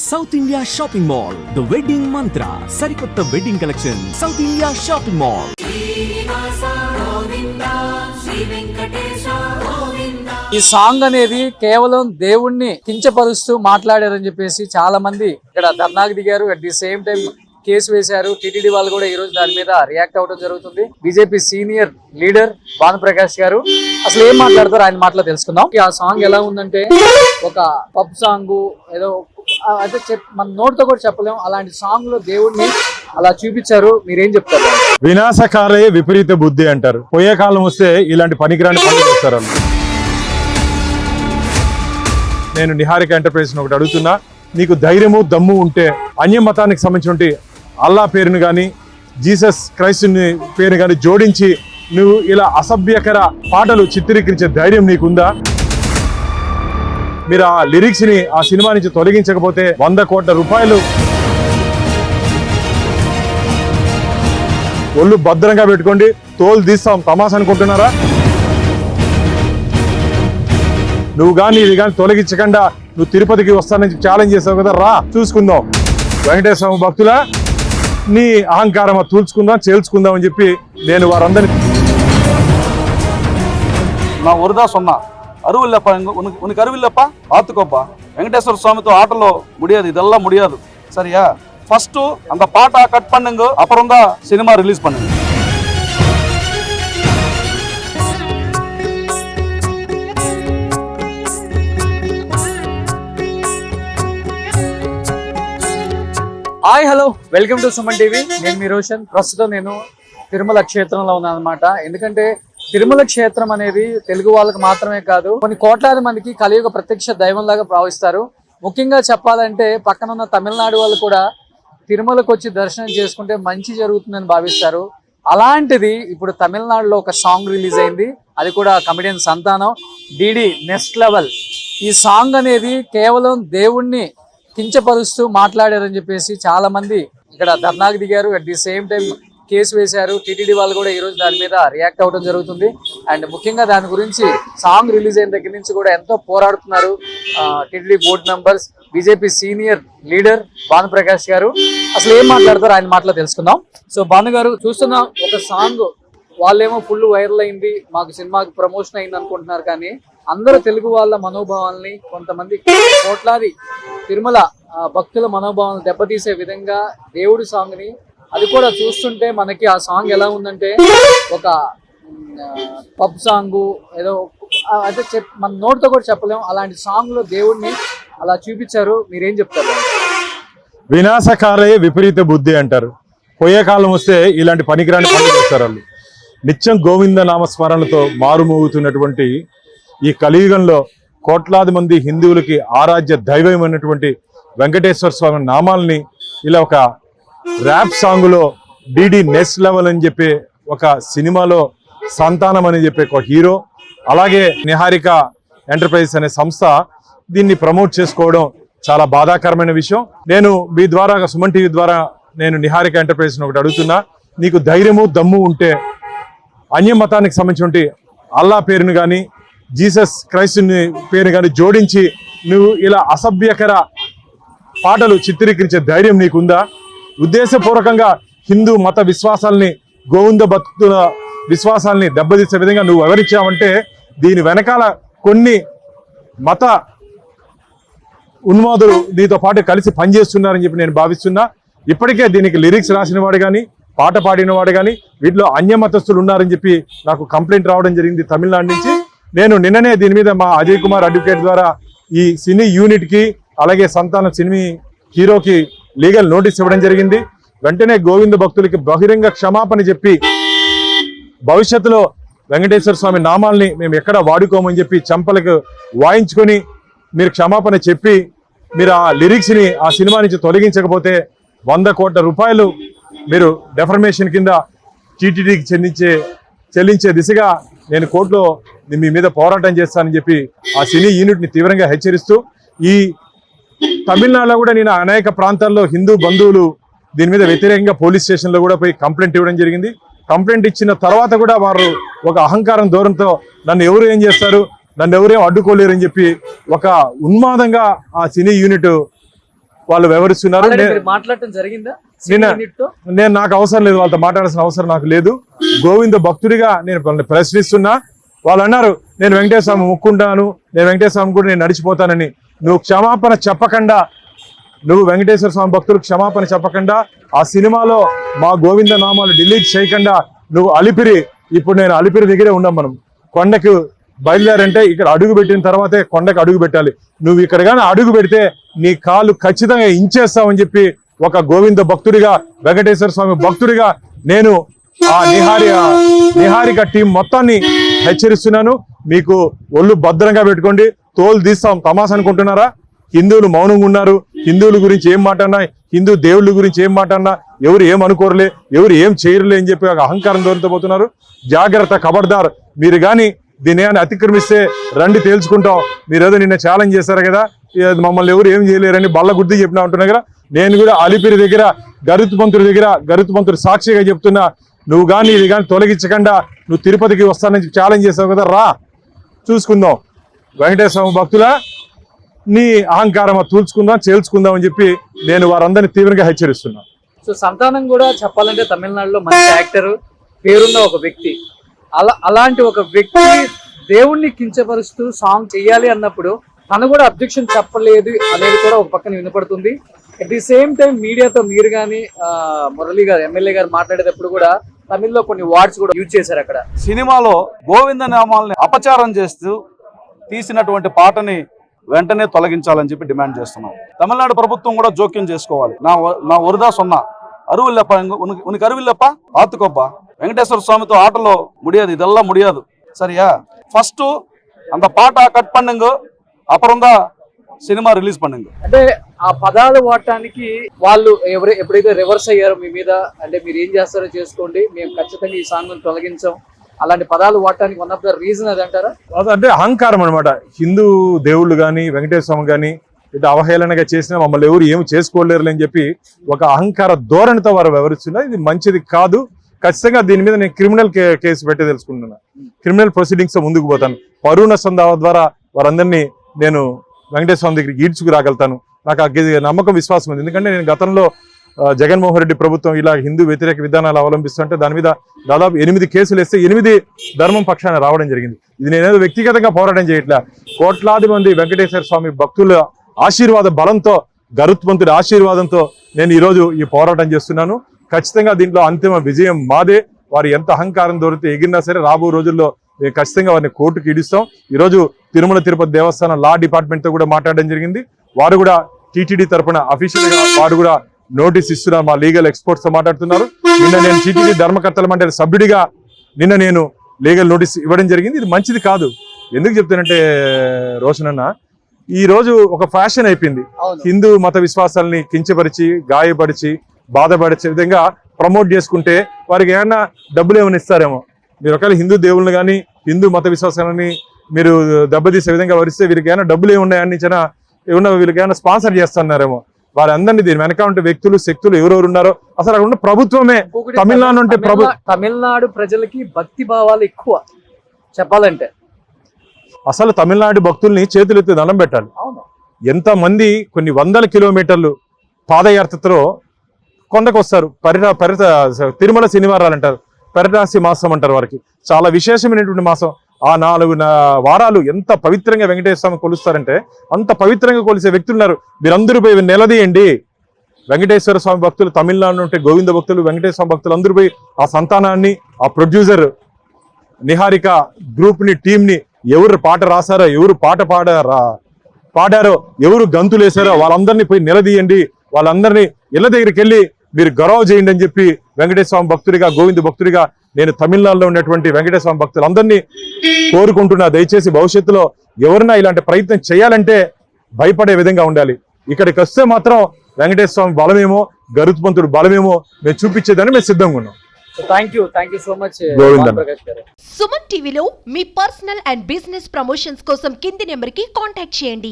South India shopping mall, the wedding మంత్ర, సరికొత్త wedding collection, south India shopping mall. ఈ song అనేది కేవలం దేవుణ్ణి కించపరుస్తూ మాట్లాడారని చెప్పేసి చాలా మంది ఇక్కడ ధర్నాకు దిగారు. At the same time case వేశారు. టీటీడీ వాళ్ళు కూడా ఈ రోజు దాని మీద రియాక్ట్ అవ్వడం జరుగుతుంది. బీజేపీ సీనియర్ లీడర్ భానుప్రకాష్ గారు అసలు ఏం మాట్లాడతారు ఆయన మాటలో తెలుసుకుందాం. ఆ సాంగ్ ఎలా ఉందంటే ఒక పబ్ సాంగ్, ఏదో అయితే మన నోటితో కూడా చెప్పలేం. అలాంటి సాంగ్ లో దేవుడిని అలా చూపించారు. మీరేం చెప్తారు? వినాశకాలే విపరీత బుద్ధి అంటారు. పోయే కాలం వస్తే ఇలాంటి పనికిరాని పనులు చేస్తారు. నేను నిహారిక ఎంటర్ప్రైజ్ ఒకటి అడుగుతున్నా, నీకు ధైర్యము దమ్ము ఉంటే అన్య మతానికి సంబంధించిన అల్లా పేరును కానీ జీసస్ క్రైస్తుని పేరు కానీ జోడించి నువ్వు ఇలా అసభ్యకర పాటలు చిత్రీకరించే ధైర్యం నీకుందా? మీరు ఆ లిరిక్స్ ని ఆ సినిమా నుంచి తొలగించకపోతే 100 కోట్ల రూపాయలు ఒళ్ళు భద్రంగా పెట్టుకోండి, తోలు తీస్తాం. తమాషా అనుకుంటున్నారా? నువ్వు కానీ ఇది కానీ తొలగించకుండా నువ్వు తిరుపతికి వస్తానని ఛాలెంజ్ చేసావు కదా, రా చూసుకుందాం. వెంకటేశ్వర స్వామి భక్తుల నీ అహంకారం తూల్చుకుందాం, చేల్చుకుందాం అని చెప్పి నేను వారందరినీ நான் ஒரு தான் சொன்னான், அருவில்லப்பா, உனக்கு அருவில்லப்பா பார்த்துக்கோப்பா. வெங்கடேஸ்வர சுவாமிతో ஆட்டలో முடியாது, இதெல்லாம் முடியாது, சரியா? ஃபர்ஸ்ட் அந்த பாட்டை கட் பண்ணுங்க, அப்புறம் தான் சினிமா ரிலீஸ் பண்ணுங்க. Hi hello, welcome to Suman TV. నేను మీ రోషన్. ప్రస్తుతం నేను తిరుమల క్షేత్రంలో ఉన్నాను అనమాట. ఎందుకంటే తిరుమల క్షేత్రం అనేది తెలుగు వాళ్ళకి మాత్రమే కాదు, కొన్ని కోట్లాది మందికి కలియుగ ప్రత్యక్ష దైవంలాగా భావిస్తారు. ముఖ్యంగా చెప్పాలంటే పక్కన ఉన్న తమిళనాడు వాళ్ళు కూడా తిరుమలకు వచ్చి దర్శనం చేసుకుంటే మంచి జరుగుతుందని భావిస్తారు. అలాంటిది ఇప్పుడు తమిళనాడులో ఒక సాంగ్ రిలీజ్ అయింది. అది కూడా కమెడియన్ సంతానం, డిడి నెక్స్ట్ లెవెల్. ఈ సాంగ్ అనేది కేవలం దేవుణ్ణి కించపరుస్తూ మాట్లాడారని చెప్పేసి చాలా మంది ఇక్కడ ధర్నాకు దిగారు. At the same time case వేశారు. టీటీడీ వాళ్ళు కూడా ఈ రోజు దాని మీద రియాక్ట్ అవ్వడం జరుగుతుంది. అండ్ ముఖ్యంగా దాని గురించి సాంగ్ రిలీజ్ అయిన దగ్గర నుంచి కూడా ఎంతో పోరాడుతున్నారు TTD board members, BJP senior leader Bhanuprakash గారు. అసలు ఏం మాట్లాడతారు ఆయన మాటలో తెలుసుకుందాం. సో భాను గారు, చూస్తున్న ఒక సాంగ్ వాళ్ళేమో ఫుల్ వైరల్ అయింది, మాకు సినిమాకి ప్రమోషన్ అయింది అనుకుంటున్నారు. కానీ అందరూ తెలుగు వాళ్ళ మనోభావాల్ని, కొంతమంది కోట్లాది తిరుమల భక్తుల మనోభావాలను దెబ్బతీసే విధంగా దేవుడి సాంగ్ ని, అది కూడా చూస్తుంటే మనకి ఆ సాంగ్ ఎలా ఉందంటే ఒక పబ్ సాంగ్, ఏదో అయితే మన నోటితో కూడా చెప్పలేం. అలాంటి సాంగ్ లో దేవుడిని అలా చూపించారు. మీరేం చెప్తారు? వినాశకాలే విపరీత బుద్ధి అంటారు. పోయే కాలం వస్తే ఇలాంటి పనికిరాని పనులు చేస్తారు. వాళ్ళు నిత్యం గోవింద నామస్మరణతో మారుమోగుతున్నటువంటి ఈ కలియుగంలో కోట్లాది మంది హిందువులకి ఆరాధ్య దైవమైనటువంటి వెంకటేశ్వర స్వామి నామాల్ని ఇలా ఒక ర్యాప్ సాంగులో డిడి నెక్స్ట్ లెవెల్ అని చెప్పి ఒక సినిమాలో సంతానం అని చెప్పి ఒక హీరో, అలాగే నిహారిక ఎంటర్ప్రైజ్ అనే సంస్థ దీన్ని ప్రమోట్ చేసుకోవడం చాలా బాధాకరమైన విషయం. నేను మీ ద్వారా, సుమన్ టీవీ ద్వారా నేను నిహారిక ఎంటర్ప్రైజ్ ఒకటి అడుగుతున్నా, నీకు ధైర్యము దమ్ము ఉంటే అన్య మతానికి సంబంధించిన అల్లా పేరును కానీ జీసస్ క్రైస్తుని పేరు కానీ జోడించి నువ్వు ఇలా అసభ్యకర పాటలు చిత్రీకరించే ధైర్యం నీకుందా? ఉద్దేశపూర్వకంగా హిందూ మత విశ్వాసాలని, గోవింద భక్తుల విశ్వాసాలని దెబ్బతీసే విధంగా నువ్వు వివరించావంటే దీని వెనకాల కొన్ని మత ఉన్మాదులు నీతో పాటు కలిసి పనిచేస్తున్నారని చెప్పి నేను భావిస్తున్నా. ఇప్పటికే దీనికి లిరిక్స్ రాసిన వాడు కానీ, పాట పాడిన వాడు కానీ వీటిలో అన్య మతస్థులు ఉన్నారని చెప్పి నాకు కంప్లైంట్ రావడం జరిగింది తమిళనాడు నుంచి. నేను నిన్ననే దీని మీద మా అజయ్ కుమార్ అడ్వకేట్ ద్వారా ఈ సినీ యూనిట్ కి, అలాగే సంతానం సినీ హీరోకి లీగల్ నోటీస్ ఇవ్వడం జరిగింది. వెంటనే గోవింద భక్తులకి బహిరంగ క్షమాపణ చెప్పి భవిష్యత్తులో వెంకటేశ్వర స్వామి నామాల్ని మేము ఎక్కడ వాడుకోమని చెప్పి చంపలకు వాయించుకొని మీరు క్షమాపణ చెప్పి మీరు ఆ లిరిక్స్ ని ఆ సినిమా నుంచి తొలగించకపోతే 100 కోట్ల రూపాయలు మీరు డెఫర్మేషన్ కింద టీటీడీకి చెల్లించే దిశగా నేను కోర్టులో మీ మీద పోరాటం చేస్తానని చెప్పి ఆ సినీ యూనిట్ ని తీవ్రంగా హెచ్చరిస్తూ, ఈ తమిళనాడులో కూడా నేను అనేక ప్రాంతాల్లో హిందూ బంధువులు దీని మీద వ్యతిరేకంగా పోలీస్ స్టేషన్లో కూడా పోయి కంప్లైంట్ ఇవ్వడం జరిగింది. కంప్లైంట్ ఇచ్చిన తర్వాత కూడా వారు ఒక అహంకారం ధోరణితో నన్ను ఎవరు ఏం చేస్తారు, నన్ను ఎవరేం అడ్డుకోలేరు అని చెప్పి ఒక ఉన్మాదంగా ఆ సినీ యూనిట్ వాళ్ళు వివరిస్తున్నారు. Already మీరు మాట్లాడటం జరిగిందా నేను నాకు అవసరం లేదు, వాళ్ళతో మాట్లాడాల్సిన అవసరం నాకు లేదు. గోవింద భక్తుడిగా నేను వాళ్ళని ప్రశ్నిస్తున్నా. వాళ్ళు అన్నారు నేను వెంకటేశ్వర స్వామి మొక్కుంటాను, నేను వెంకటేశ్వర స్వామి కూడా నేను నడిచిపోతానని. నువ్వు క్షమాపణ చెప్పకుండా, నువ్వు వెంకటేశ్వర స్వామి భక్తులకు క్షమాపణ చెప్పకుండా, ఆ సినిమాలో మా గోవింద నామాలు డిలీట్ చేయకుండా నువ్వు అలిపిరి, ఇప్పుడు నేను అలిపిరి దగ్గరే ఉన్నాం. మనం కొండకు బయలుదేరంటే ఇక్కడ అడుగు పెట్టిన తర్వాతే కొండకు అడుగు పెట్టాలి. నువ్వు ఇక్కడ కానీ అడుగు పెడితే నీ కాళ్ళు ఖచ్చితంగా ఇంచేస్తావని చెప్పి ఒక గోవింద భక్తుడిగా, వెంకటేశ్వర స్వామి భక్తుడిగా నేను ఆ నిహారిక టీం మొత్తాన్ని హెచ్చరిస్తున్నాను. మీకు ఒళ్ళు భద్రంగా పెట్టుకోండి, తోలు తీస్తాం తమాషా అనుకుంటున్నారా? హిందువులు మౌనంగా ఉన్నారు. హిందువుల గురించి ఏం మాట్లాడినా, హిందూ దేవుళ్ళ గురించి ఏం మాట్లాడినా ఎవరు ఏం అనుకోరులే, ఎవరు ఏం చేయరులే అని చెప్పి ఒక అహంకారం దొరికిపోతున్నారు. జాగ్రత్త, ఖబర్దార్. మీరు కానీ దీన్ని ఏమైనా అతిక్రమిస్తే రండి తేల్చుకుంటాం. మీరు ఏదో నిన్న ఛాలెంజ్ చేశారు కదా, మమ్మల్ని ఎవరు ఏం చేయలేరని బల్ల గుర్తి చెప్పినా ఉంటున్నా కదా. నేను కూడా అలిపిరి దగ్గర గరుత్మంతుడి సాక్షిగా చెప్తున్నా, నువ్వు కానీ ఇది కానీ తొలగించకుండా నువ్వు తిరుపతికి వస్తానని ఛాలెంజ్ చేసావు కదా, రా చూసుకుందాం. వెంకటేశ్వర స్వామి భక్తుల నీ అహంకారం చేల్చుకుందాం అని చెప్పి నేను వారందరినీ తీవ్రంగా హెచ్చరిస్తున్నా. సో సంతానం కూడా చెప్పాలంటే తమిళనాడులో మంచి యాక్టర్, పేరున్న ఒక వ్యక్తి. అలాంటి ఒక వ్యక్తి దేవుణ్ణి కించపరుస్తూ సాంగ్ చెయ్యాలి అన్నప్పుడు తను కూడా అబ్జెక్షన్ చెప్పలేదు అనేది కూడా ఒక పక్కన వినపడుతుంది. అట్ ది సేమ్ టైం మీడియాతో మీరు కానీ మురళి గారు ఎమ్మెల్యే గారు మాట్లాడేటప్పుడు కూడా తమిళ్లో కొన్ని వర్డ్స్ కూడా యూజ్ చేశారు. అక్కడ సినిమాలో గోవింద నామాలని అపచారం చేస్తూ తీసినటువంటి పాటని వెంటనే తొలగించాలని చెప్పి డిమాండ్ చేస్తున్నాం. తమిళనాడు ప్రభుత్వం కూడా జోక్యం చేసుకోవాలి. నా ఒరుదా సొన్నా అరువుల్లప్ప ఉనికి అరువిల్లప్ప ఆతుకొప్ప వెంకటేశ్వర స్వామితో ఆటలో ముడియదు, ఇదెల్లా ముడియదు. సరియా? ఫస్ట్ అంత పాట కట్ పండుగ అపరంగా సినిమా రిలీజ్ పండుగ. అంటే ఆ పదాలు వాడటానికి వాళ్ళు ఎప్పుడైతే రివర్స్ అయ్యారో మీ మీద, అంటే మీరు ఏం చేస్తారో చేసుకోండి, మేము ఖచ్చితంగా ఈ సాంగ్ తొలగించాం, అలాంటి పదాలు వాడటానికి వన్ ఆఫ్ ద రీజన్ అది అంటారా? అంటే అహంకారం అనమాట. హిందూ దేవుళ్ళు కానీ వెంకటేశ్వర స్వామి కానీ ఇటు అవహేళనగా చేసినా మమ్మల్ని ఎవరు ఏమి చేసుకోలేరు అని చెప్పి ఒక అహంకార ధోరణితో వారు వివరిస్తున్నారు. ఇది మంచిది కాదు. ఖచ్చితంగా దీని మీద నేను క్రిమినల్ కేసు పెట్టి తెలుసుకుంటున్నా. క్రిమినల్ ప్రొసీడింగ్స్ ముందుకు పోతాను. పరువు నష్టం ద్వారా వారందరినీ నేను వెంకటేశ్వర స్వామి దగ్గరికి ఈడ్చుకు రాగలుగుతాను. నాకు ఆ నమ్మకం, విశ్వాసం ఉంది. ఎందుకంటే నేను గతంలో జగన్మోహన్ రెడ్డి ప్రభుత్వం ఇలా హిందూ వ్యతిరేక విధానాలు అవలంబిస్తుంటే దాని మీద దాదాపు 8 కేసులు వేస్తే 8 ధర్మం పక్షాన రావడం జరిగింది. ఇది నేనేదో వ్యక్తిగతంగా పోరాటం చేయట్లే. కోట్లాది మంది వెంకటేశ్వర స్వామి భక్తుల ఆశీర్వాద బలంతో, గరుత్మంతుడి ఆశీర్వాదంతో నేను ఈరోజు ఈ పోరాటం చేస్తున్నాను. ఖచ్చితంగా దీంట్లో అంతిమ విజయం మాదే. వారు ఎంత అహంకారం దొరికితే ఎగిరినా సరే రాబో రోజుల్లో మేము ఖచ్చితంగా వారిని కోర్టుకి ఇడిస్తాం. ఈరోజు తిరుమల తిరుపతి దేవస్థానం లా డిపార్ట్మెంట్ తో కూడా మాట్లాడడం జరిగింది. వారు కూడా టీటీడీ తరఫున అఫీషియల్ గా వారు కూడా నోటీస్ ఇస్తున్నారు. మా లీగల్ ఎక్స్పర్ట్స్ తో మాట్లాడుతున్నారు. నిన్న నేను టీటీడీ ధర్మకర్తల మండలి సభ్యుడిగా నిన్న నేను లీగల్ నోటీస్ ఇవ్వడం జరిగింది. ఇది మంచిది కాదు. ఎందుకు చెప్తానంటే రోషన్ అన్న, ఈ రోజు ఒక ఫ్యాషన్ అయిపోయింది. హిందూ మత విశ్వాసాలని కించపరిచి, గాయపరిచి, బాధపరిచే విధంగా ప్రమోట్ చేసుకుంటే వారికి ఏమన్నా డబ్బులు ఏమైనా ఇస్తారేమో. మీరు ఒకవేళ హిందూ దేవుళ్ళని కానీ హిందూ మత విశ్వాసాలని మీరు దెబ్బతీసే విధంగా వరిస్తే వీరికి ఏమైనా డబ్బులు ఏమున్నాయని ఏమన్నా వీళ్ళకి ఏమైనా స్పాన్సర్ చేస్తున్నారేమో. వారందరినీ దీని వెనక ఉంటే వ్యక్తులు, శక్తులు ఎవరెవరు ఉన్నారో అసలు అక్కడ ఉన్న ప్రభుత్వమే. తమిళనాడు అంటే తమిళనాడు ప్రజలకి భక్తి భావాలు ఎక్కువ చెప్పాలంటే. అసలు తమిళనాడు భక్తుల్ని చేతులెత్తి దండం పెట్టాలి. ఎంతమంది కొన్ని 100 కిలోమీటర్లు పాదయాత్రతో కొండకు వస్తారు. తిరుమల శనివారాలు అంటారు, పరిరాశి మాసం అంటారు. వారికి చాలా విశేషమైనటువంటి మాసం. ఆ 4 వారాలు ఎంత పవిత్రంగా వెంకటేశ్వర స్వామి కొలుస్తారంటే అంత పవిత్రంగా కొలిసే వ్యక్తులు ఉన్నారు. మీరందరూ పోయి నిలదీయండి. వెంకటేశ్వర స్వామి భక్తులు తమిళనాడు ఉంటే గోవింద భక్తులు, వెంకటేశ్వర స్వామి భక్తులు అందరూ పోయి ఆ సంతానాన్ని, ఆ ప్రొడ్యూసర్ నిహారిక గ్రూప్ ని, టీం ని, ఎవరు పాట రాశారో, ఎవరు పాట పాడారో, ఎవరు గంతులు వేశారో వాళ్ళందరినీ పోయి నిలదీయండి. వాళ్ళందరినీ ఇళ్ళ దగ్గరికి వెళ్ళి మీరు గౌరవ చేయండి అని చెప్పి వెంకటేశ్వర స్వామి భక్తుడిగా, గోవింద భక్తుడిగా నేను తమిళనాడులో ఉన్నటువంటి వెంకటేశ్వర స్వామి భక్తులందరినీ కోరుకుంటున్నా. దయచేసి భవిష్యత్తులో ఎవరైనా ఇలాంటి ప్రయత్నం చేయాలంటే భయపడే విధంగా ఉండాలి. ఇక్కడికి వస్తే మాత్రం వెంకటేశ్వర స్వామి బలమేమో, గరుత్మంతుడు బలమేమో మేము చూపించేదాన్ని మేము సిద్ధంగా ఉన్నాం. Thank you so much. Suman టీవీలో మీ పర్సనల్ అండ్ బిజినెస్ ప్రమోషన్స్ కోసం కింది నెంబర్కి కాంటాక్ట్ చేయండి.